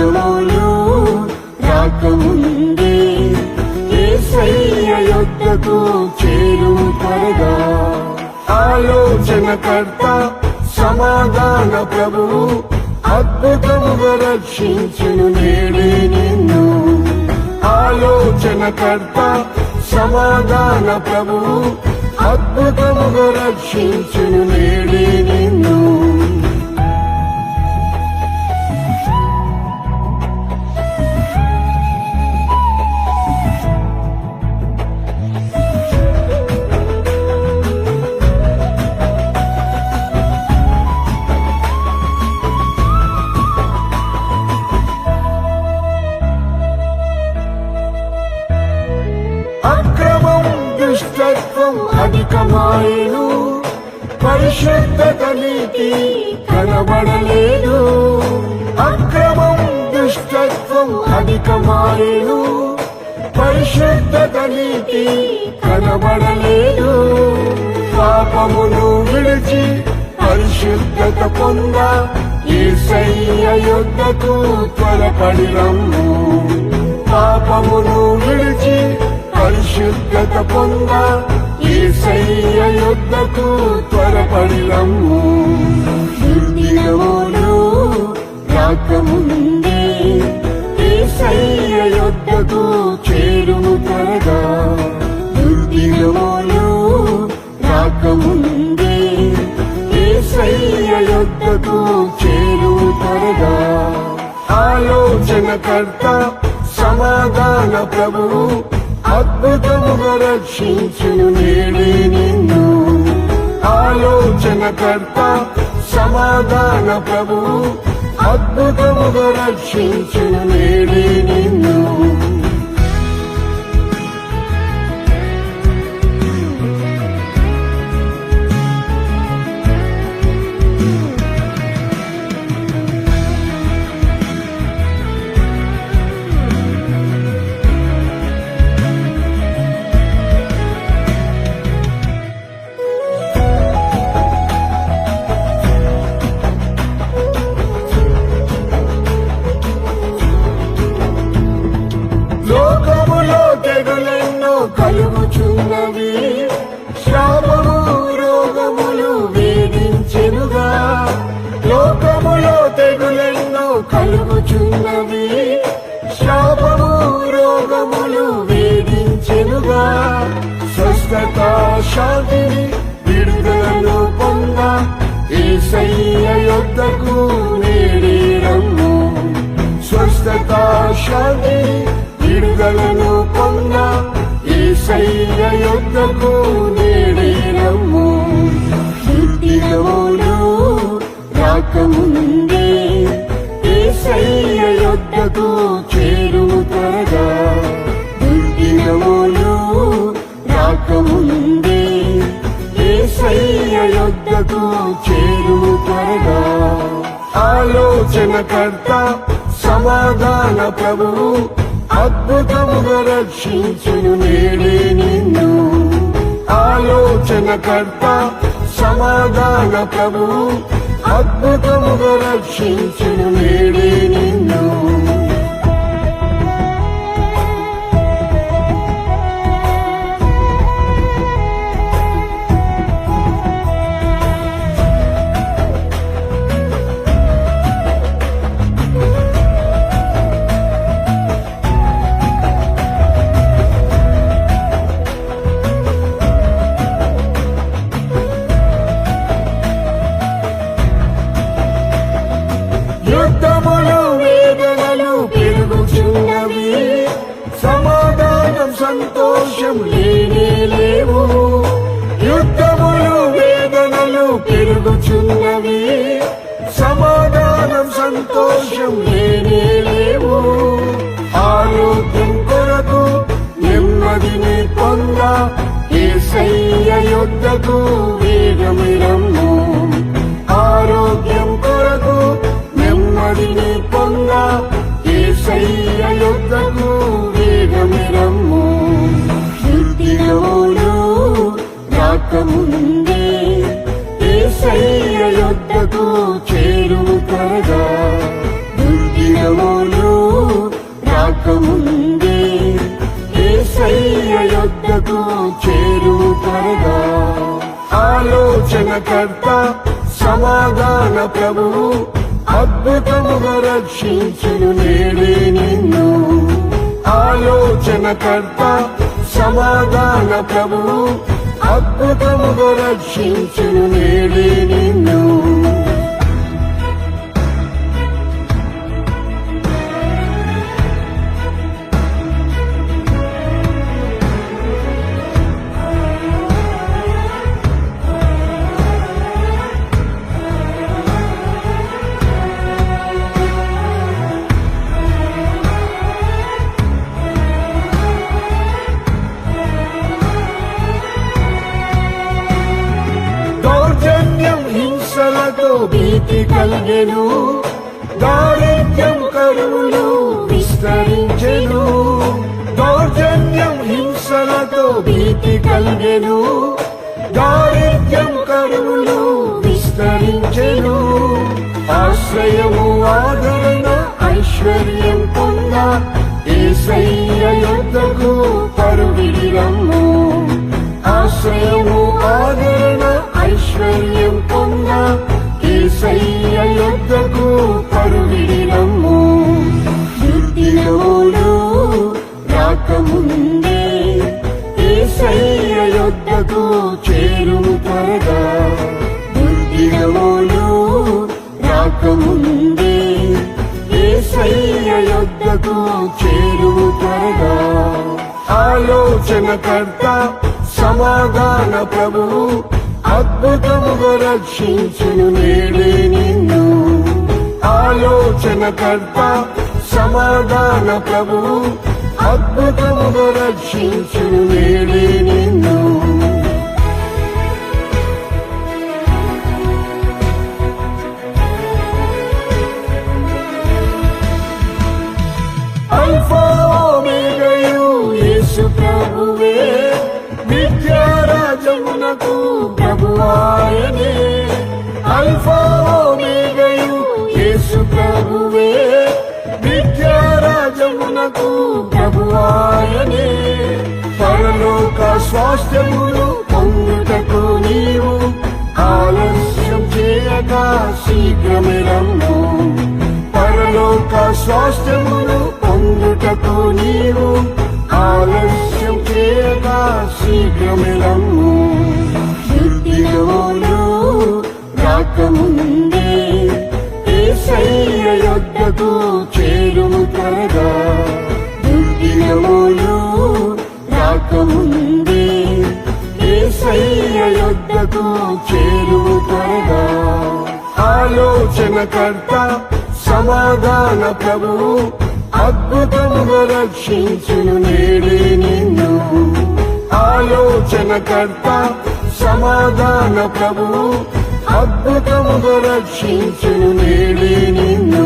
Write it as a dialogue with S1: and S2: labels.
S1: దుర్దినములు రాకముందే యేసయ్య యొద్దకు చేరుము త్వరగా. ఆలోచనకర్త సమాధాన ప్రభువు అద్భుతముగా రక్షించును నేడే నిన్ను. ఆలోచనకర్త సమాధాన ప్రభువు అద్భుతముగా రక్షించును నేడే నిన్ను. అక్రమం దుష్టత్వం అధికమాయెను, పరిశుద్ధత నీతి కనబడలేదు. అక్రమం దుష్టత్వం అధికమాయెను, పరిశుద్ధత నీతి కనబడలేదు. పాపమును విడిచి పరిశుద్ధత పొంద యేసయ్య యొద్దకు త్వరపడి రమ్ము. పాపమును విడిచి పరిశుద్ధత పొంద యేసయ్య యొద్దకు త్వరపడి రమ్ము. దుర్దినములు రాకముందే యేసయ్య యొద్దకు చేరుము త్వరగా. దుర్దినములు రాకముందే యేసయ్య యొద్దకు చేరుము త్వరగా. ఆలోచనకర్త సమాధాన ప్రభువు అద్భుతముగా రక్షించును నేడే నిన్ను. ఆలోచనకర్త సమాధాన ప్రభువు అద్భుతముగా రక్షించును నేడే నిన్ను. కలుగుచున్నవి శాపము రోగములు వేధించెనుగా. లోకములో తెగులెన్నో కలుగుచున్నవి శాపము రోగములు వేధించెనుగా. స్వస్థత శాంతిని విడుదలను పొంద యేసయ్య యొద్దకు నేడే రమ్ము. స్వస్థత శాంతిని విడుదలను పొంద యేసయ్య యొద్దకు నేడే రమ్ము. దుర్దినములు రాకముందే యేసయ్య యొద్దకు చేరుము త్వరగా. దుర్దినములు రాకముందే యేసయ్య యొద్దకు చేరుము త్వరగా. ఆలోచనకర్త సమాధాన ప్రభువు అద్భుతముగా రక్షించును నేడే నిన్ను. ఆలోచనకర్త సమాధాన ప్రభువు అద్భుతముగా రక్షించును నేడే నిన్ను. యుద్ధములు వేదనలు పెరుగుచున్నవి, సమాధానం సంతోషం లేనే లేవు. యుద్ధములు వేదనలు పెరుగుచున్నవి, సమాధానం సంతోషం లేనే లేవు. ఆరోగ్యం కొరకు నెమ్మదిని పొంద యేసయ్య యొద్దకు వేగమి రమ్ము. ఆరోగ్యం కొరకు నెమ్మదిని పొంద యేసయ్య యొద్దకు వేగమి రమ్ము. దుర్దినములు రాకముందే యేసయ్య యొద్దకు చేరుము త్వరగా. దుర్దినములు రాకముందే యేసయ్య యొద్దకు చేరుము త్వరగా. ఆలోచనకర్త సమాధాన ప్రభువు అద్భుతముగా రక్షించును నేడే నిన్ను. ఆలోచనకర్త సమాధాన ప్రభువు అద్భుతముగా రక్షించును నేడే నిన్ను. హింసలతో భీతి కలిగెను, దారిద్ర్యం కరువులు విస్తరించెను. దౌర్జన్యం హింసలతో భీతి కలిగెను, దారిద్ర్యం కరువులు విస్తరించెను. ఆశ్రయము ఆదరణ ఐశ్వర్యం పొంద యేసయ్య యొద్దకు పరుగిడి రమ్ము. ఆశ్రయము ఆదరణ ఐశ్వర్యం పొంద యేసయ్య యొద్దకు పరుగిడి రమ్ము. దినములు రాకముందే యేసయ్య యొద్దకు చేరుము త్వరగా. దినములు రాకముందే యేసయ్య యొద్దకు చేరుము త్వరగా. ఆలోచనకర్త సమాధాన ప్రభువు అద్భుతముగా రక్షించును నేడే నిన్ను. ఆలోచనకర్త సమాధాన ప్రభువు అద్భుతముగా రక్షించును నేడే నిన్ను. అల్ఫా ఓమెగాయు యేసు ప్రభువే, విద్యారాజమునకు ప్రభువాయనే. అల్ఫా ఓమెగాయు యేసు ప్రభువే, విద్యారాజమునకు ప్రభువాయనే. పరలోక స్వాస్థ్యములు పొందుటకు నీవు ఆలస్యం చేయక శీఘ్రమే రమ్ము. పరలోక స్వాస్థ్యములు పొందుటకు నీవు ఆలస్యం చేయక శీఘ్రమే రమ్ము. దినములు రాకముందే యేసయ్య యొద్దకు చేరుము త్వరగా. దినములు రాకముందే యేసయ్య యొద్దకు చేరుము త్వరగా. ఆలోచనకర్త సమాధాన ప్రభువు అద్భుతముగా రక్షించును నేడే నిన్ను. ఆలోచనకర్త సమాధాన ప్రభువు అద్భుతముగా రక్షించును నేడే నిన్ను.